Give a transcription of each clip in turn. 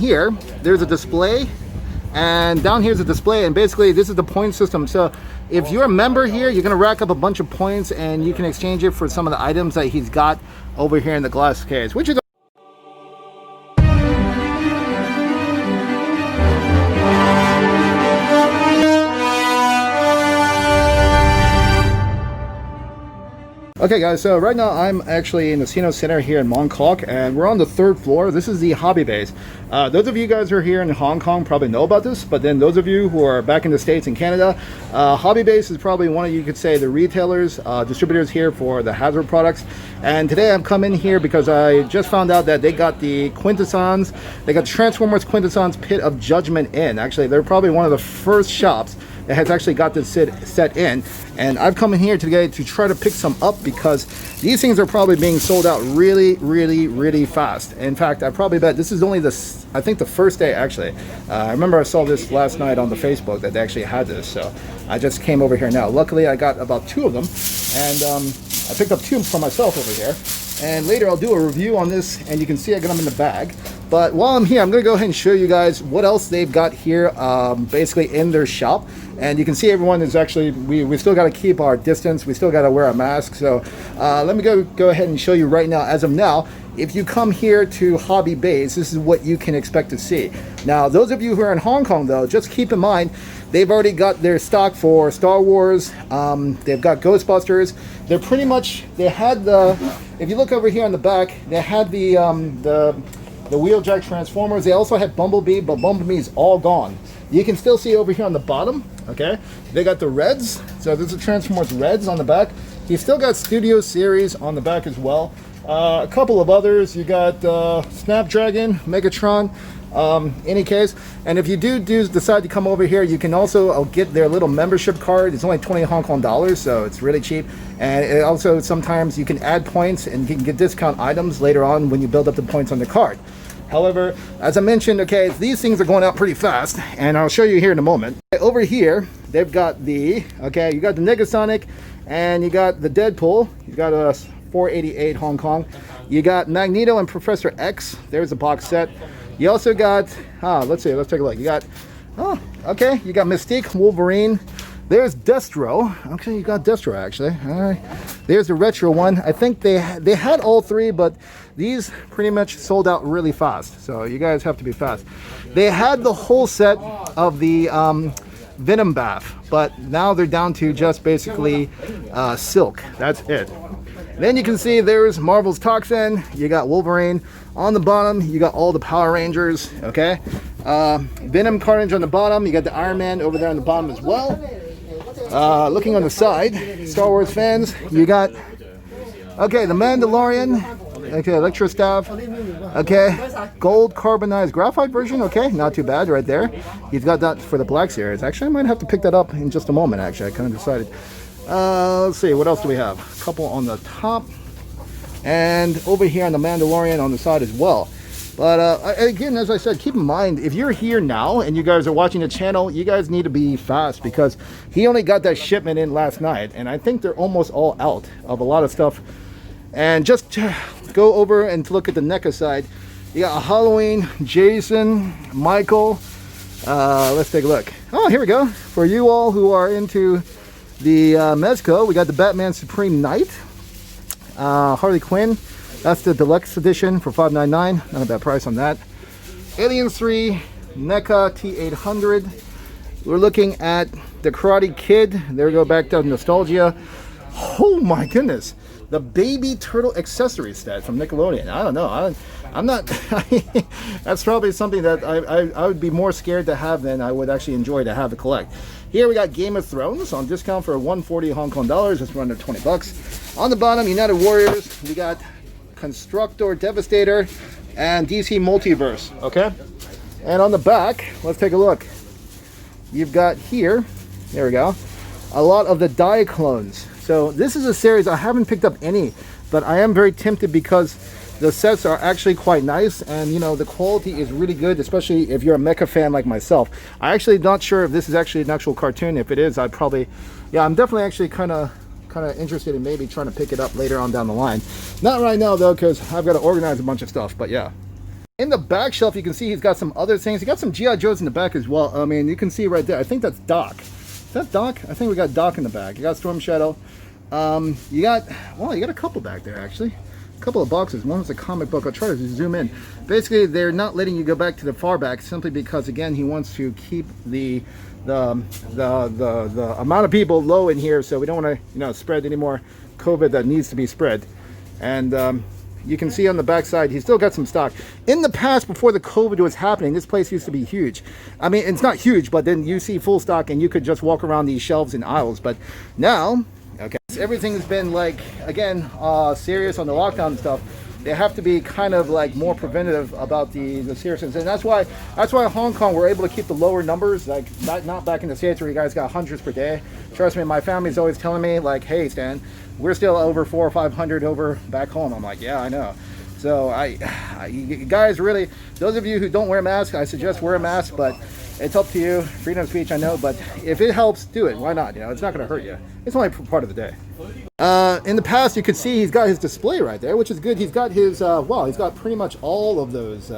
Here, there's a display, and down here's a display, and basically this is the point system. So if you're a member here, you're gonna rack up a bunch of points, and you can exchange it for some of the items that he's got over here in the glass case, which is okay guys, so right now I'm actually in the Casino Center here in Mongkok, and we're on the 3rd floor. This is the Hobbybase. Those of you guys who are here in Hong Kong probably know about this, but then those of you who are back in the States and Canada, Hobbybase is probably one of, you could say, the retailers, distributors here for the Hasbro products. And today I've come in here because I just found out that they got the Quintessons, they got Transformers Quintesson's Pit of Judgement in. Actually, they're probably one of the first shops that has actually got this set in, and I've come in here today to try to pick some up because these things are probably being sold out really fast. In fact, I probably bet this is only I think the first day actually. I remember I saw this last night on the Facebook that they actually had this, so I just came over here now. Luckily I got about 2 of them, and I picked up 2 for myself over here, and later I'll do a review on this, and you can see I got them in the bag. But while I'm here, I'm going to go ahead and show you guys what else they've got here, basically in their shop. And you can see everyone is actually, we still got to keep our distance. We still got to wear a mask. So let me go ahead and show you right now. As of now, if you come here to Hobbybase, this is what you can expect to see. Now, those of you who are in Hong Kong, though, just keep in mind, they've already got their stock for Star Wars. They've got Ghostbusters. They're pretty much, they had the, if you look over here on the back, they had the Wheeljack Transformers. They also had Bumblebee, but Bumblebee's all gone. You can still see over here on the bottom, okay? They got the Reds. So there's a Transformers Reds on the back. You still got Studio Series on the back as well. A couple of others. You got Snapdragon, Megatron, any case. And if you do decide to come over here, you can also get their little membership card. It's only 20 Hong Kong dollars, so it's really cheap. And it also, sometimes you can add points and you can get discount items later on when you build up the points on the card. However, as I mentioned, okay, these things are going out pretty fast, and I'll show you here in a moment. Over here, they've got the, okay, you got the Negasonic, and you got the Deadpool. You got a 488 Hong Kong. You got Magneto and Professor X. There's a box set. You also got, let's see, let's take a look. You got, okay, you got Mystique, Wolverine. There's Destro. Okay, you got Destro actually. All right. There's the retro one. I think they had all 3, but these pretty much sold out really fast. So you guys have to be fast. They had the whole set of the Venom Bath, but now they're down to just basically Silk. That's it. Then you can see there's Marvel's Toxin. You got Wolverine. On the bottom, you got all the Power Rangers. Okay. Venom Carnage on the bottom. You got the Iron Man over there on the bottom as well. Looking on the side, Star Wars fans, you got, okay, the Mandalorian, okay, Electro Staff, okay, gold carbonized graphite version, okay, not too bad right there. He's got that for the Black Series. Actually, I might have to pick that up in just a moment, actually. I kind of decided. Let's see, what else do we have? A couple on the top, and over here on the Mandalorian on the side as well. But again, as I said, keep in mind, if you're here now and you guys are watching the channel, you guys need to be fast because he only got that shipment in last night, and I think they're almost all out of a lot of stuff. And just to go over and to look at the NECA side, you got a Halloween, Jason, Michael. Let's take a look. Oh, here we go. For you all who are into the Mezco, we got the Batman Supreme Knight, Harley Quinn. That's the deluxe edition for $5.99. Not a bad price on that. Aliens 3, NECA T800. We're looking at the Karate Kid. There we go, back to nostalgia. Oh my goodness. The Baby Turtle accessory set from Nickelodeon. I don't know. I'm not. That's probably something that I would be more scared to have than I would actually enjoy to have to collect. Here we got Game of Thrones on discount for 140 Hong Kong dollars. That's around 20 bucks. On the bottom, United Warriors. We got Constructor, Devastator, and DC Multiverse. Okay, and on the back, let's take a look. You've got here, there we go, a lot of the die clones. So this is a series I haven't picked up any, but I am very tempted because the sets are actually quite nice, and you know, the quality is really good, especially if you're a mecha fan like myself. I actually not sure if this is actually an actual cartoon. If it is, I'd probably, yeah, I'm definitely actually kind of interested in maybe trying to pick it up later on down the line. Not right now though, because I've got to organize a bunch of stuff, but yeah. In the back shelf, you can see he's got some other things. He got some G.I. Joes in the back as well. I mean, you can see right there. I think that's Doc. Is that Doc? I think we got Doc in the back. You got Storm Shadow. You got a couple back there, actually. A couple of boxes. One was a comic book. I'll try to zoom in. Basically, they're not letting you go back to the far back simply because, again, he wants to keep the amount of people low in here, so we don't want to, spread any more COVID that needs to be spread. And you can see on the back side, he's still got some stock. In the past, before the COVID was happening, this place used to be huge. I mean, it's not huge, but then you see full stock and you could just walk around these shelves and aisles. But now, okay, everything's been like, again, serious on the lockdown and stuff. They have to be kind of like more preventative about the seriousness, and that's why Hong Kong we're able to keep the lower numbers, like not back in the States where you guys got hundreds per day. Trust me, my family's always telling me like, hey Stan, we're still over 400 or 500 over back home. I'm like, yeah, I know. So you guys really, those of you who don't wear masks, I suggest wear a mask, but it's up to you. Freedom of speech, I know, but if it helps, do it. Why not? It's not going to hurt you. It's only part of the day. In the past, you could see he's got his display right there, which is good. He's got his, he's got pretty much all of those,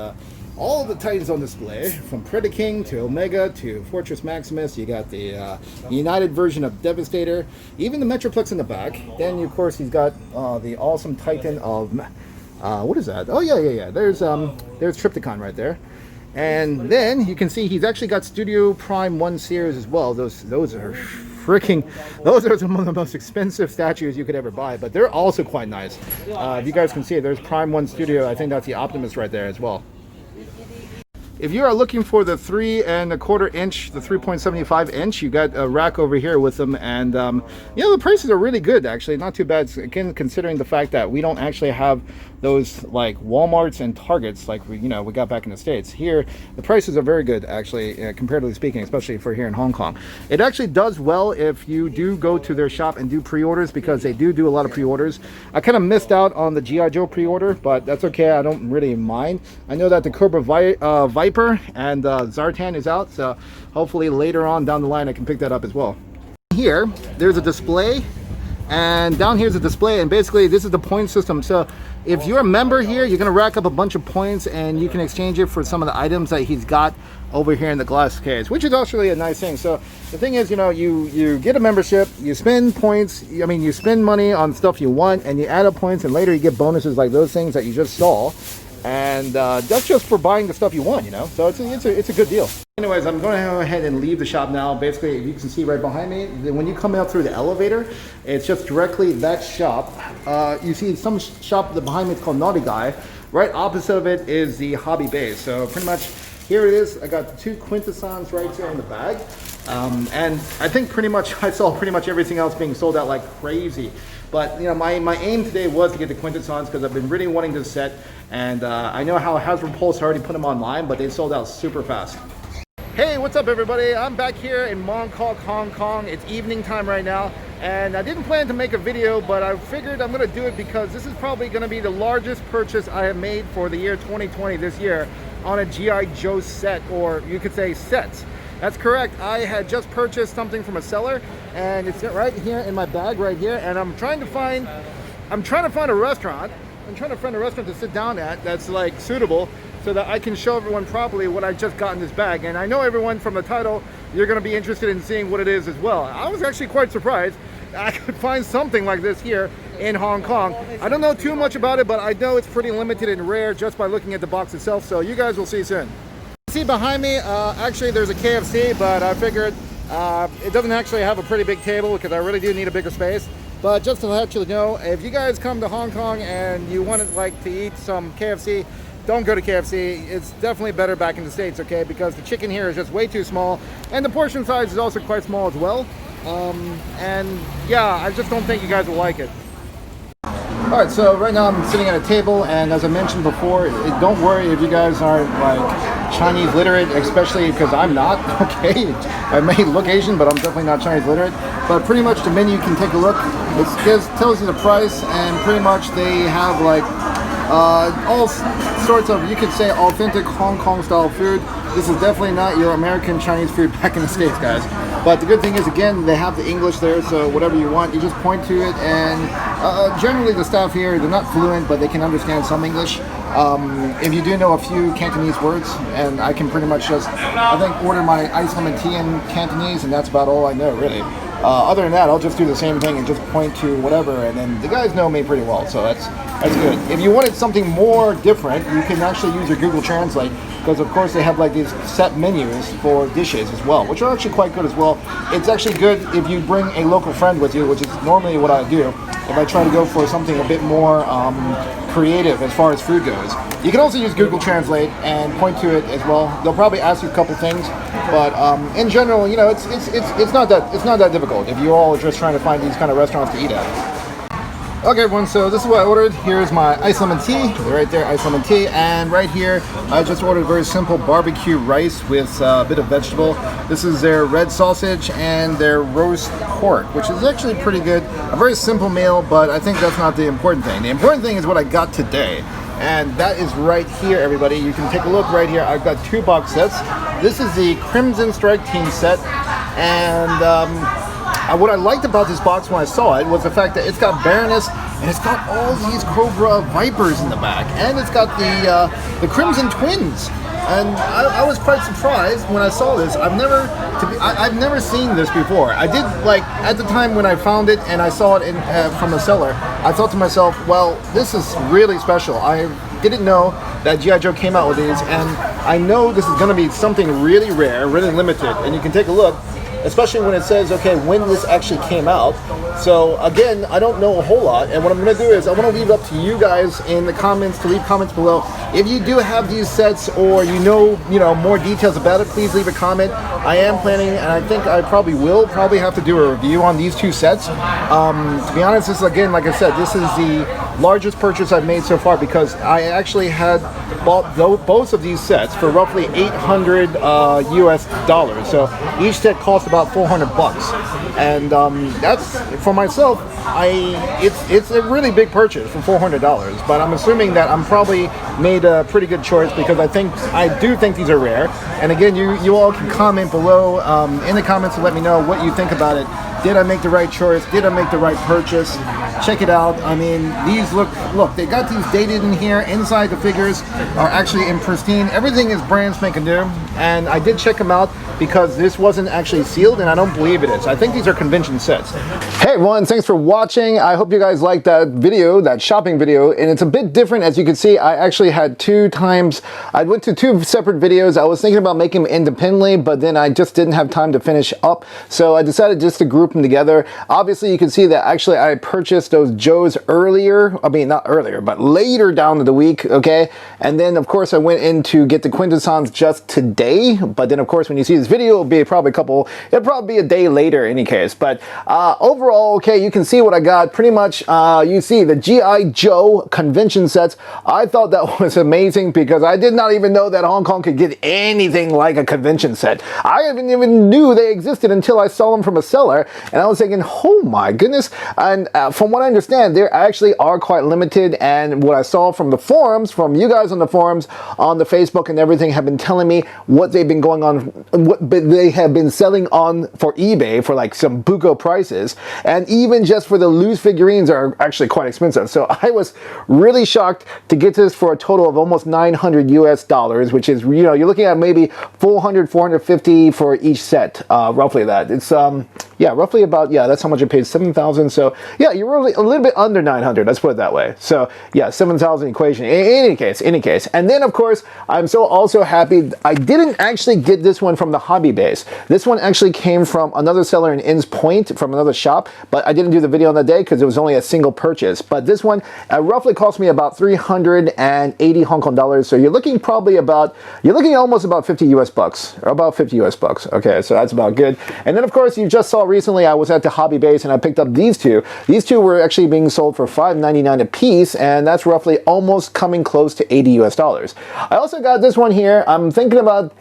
all of the Titans on display, from Predaking to Omega to Fortress Maximus. You got the United version of Devastator, even the Metroplex in the back. Then, of course, he's got the awesome Titan of, what is that? Oh, yeah. There's Trypticon right there. And then you can see he's actually got Studio Prime 1 series as well. Those are some of the most expensive statues you could ever buy, but they're also quite nice. If you guys can see, there's Prime 1 Studio. I think that's the Optimus right there as well. If you are looking for the 3 1/4 inch, the 3.75 inch, you got a rack over here with them, and the prices are really good actually, not too bad. Again, considering the fact that we don't actually have those like Walmarts and Targets like we got back in the States. Here, the prices are very good actually, comparatively speaking, especially for here in Hong Kong. It actually does well if you do go to their shop and do pre-orders, because they do a lot of pre-orders. I kind of missed out on the G.I. Joe pre-order, but that's okay. I don't really mind. I know that the Cobra Viper and Zartan is out, so hopefully later on down the line I can pick that up as well. Here, there's a display, and down here's a display, and basically this is the point system. So if you're a member here, you're going to rack up a bunch of points and you can exchange it for some of the items that he's got over here in the glass case, which is actually a nice thing. So the thing is, you get a membership, you spend points, you spend money on stuff you want, and you add up points, and later you get bonuses like those things that you just saw. And that's just for buying the stuff you want, so it's a good deal. Anyways, I'm going to go ahead and leave the shop now. Basically, you can see right behind me, when you come out through the elevator, it's just directly that shop. You see some shop behind me, it's called Naughty Guy. Right opposite of it is the Hobbybase. So pretty much here it is. I got the 2 Quintessons right here in the bag. And I think pretty much I saw pretty much everything else being sold out like crazy. But my aim today was to get the Quintessons because I've been really wanting this set, and I know how Hasbro Pulse already put them online, but they sold out super fast. Hey, what's up everybody? I'm back here in Mong Kok, Hong Kong. It's evening time right now, and I didn't plan to make a video, but I figured I'm going to do it because this is probably going to be the largest purchase I have made for the year 2020 this year on a G.I. Joe set, or you could say sets. That's correct. I had just purchased something from a seller, and it's right here in my bag right here, and I'm trying to find a restaurant. I'm trying to find a restaurant to sit down at that's like suitable, so that I can show everyone properly what I just got in this bag. And I know everyone from the title, you're going to be interested in seeing what it is as well. I was actually quite surprised I could find something like this here in Hong Kong. I don't know too much about it, but I know it's pretty limited and rare just by looking at the box itself, so you guys will see soon. See behind me, actually there's a KFC, but I figured it doesn't actually have a pretty big table because I really do need a bigger space. But just to let you know, if you guys come to Hong Kong and you want to eat some KFC, don't go to KFC. It's definitely better back in the States, okay? Because the chicken here is just way too small, and the portion size is also quite small as well. And yeah, I just don't think you guys will like it. Alright, so right now I'm sitting at a table, and as I mentioned before, don't worry if you guys aren't Chinese literate, especially because I'm not, okay? I may look Asian, but I'm definitely not Chinese literate. But pretty much the menu, you can take a look. It just tells you the price, and pretty much they have all sorts of, you could say, authentic Hong Kong style food. This is definitely not your American Chinese food back in the States, guys. But the good thing is, again, they have the English there, so whatever you want, you just point to it, and generally the staff here, they're not fluent, but they can understand some English. If you do know a few Cantonese words, and I can pretty much just, I think, order my iced lemon tea in Cantonese, and that's about all I know, really. Other than that, I'll just do the same thing and just point to whatever, and then the guys know me pretty well, so that's good. If you wanted something more different, you can actually use your Google Translate, because of course they have like these set menus for dishes as well, which are actually quite good as well. It's actually good if you bring a local friend with you, which is normally what I do if I try to go for something a bit more creative as far as food goes. You can also use Google Translate and point to it as well. They'll probably ask you a couple things, but in general, you know, it's not that difficult if you all are just trying to find these kind of restaurants to eat at. Okay, everyone, so this is what I ordered. Here's my iced lemon tea, right there, iced lemon tea, and right here, I just ordered very simple barbecue rice with a bit of vegetable. This is their red sausage and their roast pork, which is actually pretty good. A very simple meal, but I think that's not the important thing. The important thing is what I got today, and that is right here, everybody. You can take a look right here. I've got 2 box sets. This is the Crimson Strike Team set, and what I liked about this box when I saw it was the fact that it's got Baroness and it's got all these Cobra Vipers in the back, and it's got the Crimson Twins. And I was quite surprised when I saw this. I've never seen this before. I did, like, at the time when I found it and I saw it from a seller, I thought to myself, well, this is really special. I didn't know that G.I. Joe came out with these, and I know this is going to be something really rare, really limited. And you can take a look, especially when it says, okay, when this actually came out. So again, I don't know a whole lot, and what I'm going to do is I want to leave it up to you guys in the comments to leave comments below. If you do have these sets, or you know more details about it, please leave a comment. I am planning, and I think I will have to do a review on these 2 sets. To be honest, this is, again, like I said, this is the largest purchase I've made so far, because I actually had bought both of these sets for roughly $800 US dollars. So each set cost about 400 bucks, and that's, for myself, it's a really big purchase for $400. But I'm assuming that I'm probably made a pretty good choice, because I do think these are rare. And again, you all can comment below in the comments to let me know what you think about it. Did I make the right choice? Did I make the right purchase? Check it out. I mean, these look, they got these dated in here. Inside, the figures are actually in pristine. Everything is brand spanking new. And I did check them out, because this wasn't actually sealed, and I don't believe it is. I think these are convention sets. Hey everyone, thanks for watching. I hope you guys liked that video, that shopping video, and it's a bit different. As you can see, I actually had 2 times, I went to 2 separate videos. I was thinking about making them independently, but then I just didn't have time to finish up, so I decided just to group them together. Obviously, you can see that actually I purchased those Joes earlier, I mean, not earlier, but later down in the week, okay? And then, of course, I went in to get the Quintessons just today, but then, of course, when you see this video, it'll be probably a day later in any case. But overall, okay, you can see what I got. Pretty much, you see the G.I. Joe convention sets. I thought that was amazing, because I did not even know that Hong Kong could get anything like a convention set. I haven't even knew they existed until I saw them from a seller, and I was thinking, oh my goodness. And from what I understand, they actually are quite limited, and what I saw from the forums, from you guys on the forums, on the Facebook and everything, have been telling me what they've been going on, what they have been selling on for eBay for like some buco prices, and even just for the loose figurines are actually quite expensive. So I was really shocked to get this for a total of almost $900 US dollars, which is, you know, you're looking at maybe 400, 450 for each set, roughly that. It's yeah, roughly about, yeah, that's how much I paid, 7,000. So yeah, you're really a little bit under 900, let's put it that way. So yeah, 7,000 equation in any case. And then of course, I'm so also happy I didn't actually get this one from the Hobbybase. This one actually came from another seller in Inns Point, from another shop, but I didn't do the video on that day because it was only a single purchase. But this one roughly cost me about 380 Hong Kong dollars. So you're looking almost about 50 US bucks, or about 50 US bucks. Okay, so that's about good. And then of course, you just saw recently I was at the Hobbybase and I picked up these 2. These 2 were actually being sold for $5.99 a piece, and that's roughly almost coming close to 80 US dollars. I also got this one here. I'm thinking about,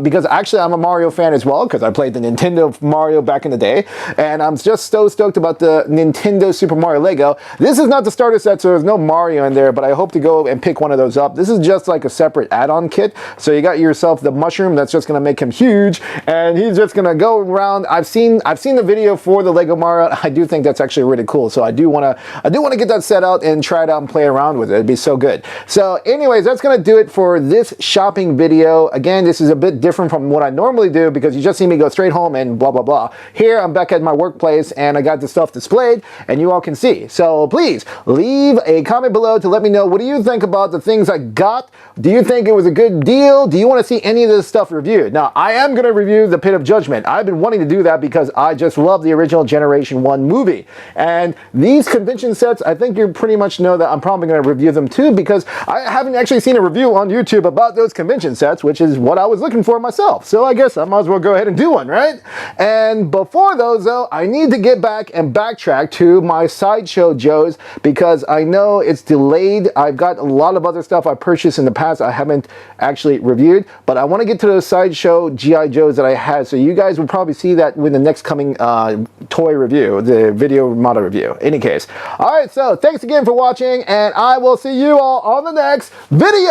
because actually I'm a Mario fan as well, because I played the Nintendo Mario back in the day, and I'm just so stoked about the Nintendo Super Mario Lego. This is not the starter set, so there's no Mario in there, but I hope to go and pick one of those up. This is just like a separate add-on kit, so you got yourself the mushroom that's just going to make him huge, and he's just going to go around. I've I've seen the video for the Lego Mario. I do think that's actually really cool. So I do want to get that set out and try it out and play around with it. It'd be so good. So anyways, that's going to do it for this shopping video. Again, this is a bit different from what I normally do because you just see me go straight home and blah, blah, blah. Here, I'm back at my workplace and I got the stuff displayed and you all can see. So please leave a comment below to let me know, what do you think about the things I got? Do you think it was a good deal? Do you want to see any of this stuff reviewed? Now, I am going to review the Pit of Judgment. I've been wanting to do that because I just love the original Generation 1 movie. And these convention sets, I think you pretty much know that I'm probably going to review them too, because I haven't actually seen a review on YouTube about those convention sets, which is what I was looking for myself. So I guess I might as well go ahead and do one, right? And before those though, I need to get back and backtrack to my Sideshow Joes because I know it's delayed. I've got a lot of other stuff I purchased in the past I haven't actually reviewed, but I want to get to those Sideshow G.I. Joes that I had, so you guys will probably see that with the next coming toy review, the video model review. Any case. Alright, so thanks again for watching, and I will see you all on the next video!